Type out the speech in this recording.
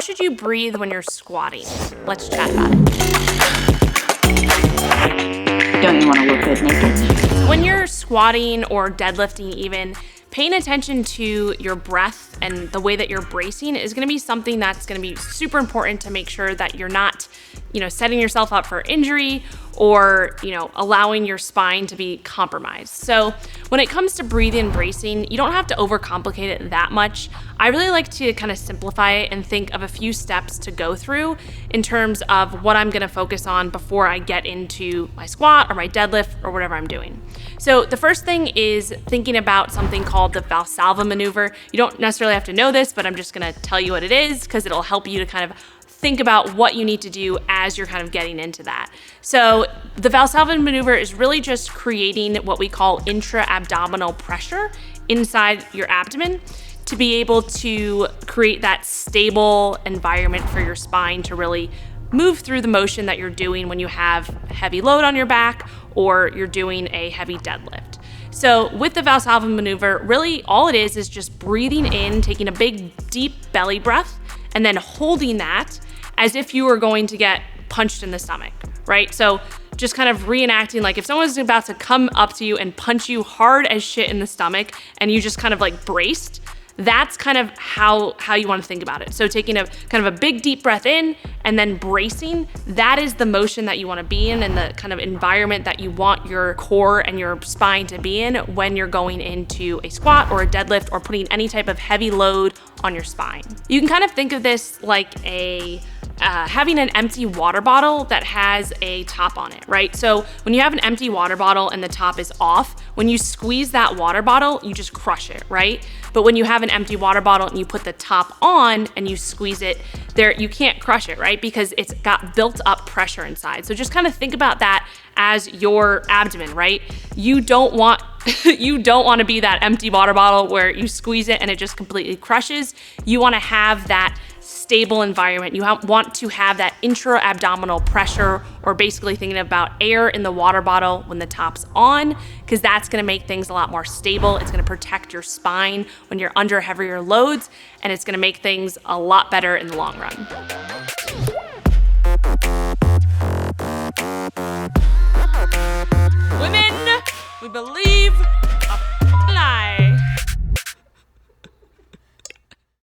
should you breathe when you're squatting? Let's chat about it. Don't you want to look good naked? When you're squatting or deadlifting even, paying attention to your breath and the way that you're bracing is gonna be something that's gonna be super important to make sure that you're not, setting yourself up for injury or, allowing your spine to be compromised. So when it comes to breathing and bracing, you don't have to overcomplicate it that much. I really like to kind of simplify it and think of a few steps to go through in terms of what I'm gonna focus on before I get into my squat or my deadlift or whatever I'm doing. So the first thing is thinking about something called the Valsalva maneuver. You don't necessarily have to know this, but I'm just gonna tell you what it is because it'll help you to kind of think about what you need to do as you're kind of getting into that. So the Valsalva maneuver is really just creating what we call intra-abdominal pressure inside your abdomen to be able to create that stable environment for your spine to really move through the motion that you're doing when you have a heavy load on your back or you're doing a heavy deadlift. So with the Valsalva maneuver, really all it is just breathing in, taking a big deep belly breath, and then holding that as if you were going to get punched in the stomach, right? So just kind of reenacting, like if someone's about to come up to you and punch you hard as shit in the stomach and you just kind of like braced, that's kind of how you want to think about it. So taking a kind of a big deep breath in and then bracing, that is the motion that you want to be in and the kind of environment that you want your core and your spine to be in when you're going into a squat or a deadlift or putting any type of heavy load on your spine. You can kind of think of this like having an empty water bottle that has a top on it, right? So when you have an empty water bottle and the top is off, when you squeeze that water bottle, you just crush it, right? But when you have an empty water bottle and you put the top on and you squeeze it, you can't crush it, right? Because it's got built up pressure inside. So just kind of think about that as your abdomen, right? You don't want to be that empty water bottle where you squeeze it and it just completely crushes. You want to have that stable environment. You want to have that intra-abdominal pressure, or basically thinking about air in the water bottle when the top's on, because that's gonna make things a lot more stable. It's gonna protect your spine when you're under heavier loads, and it's gonna make things a lot better in the long run. Women, we believe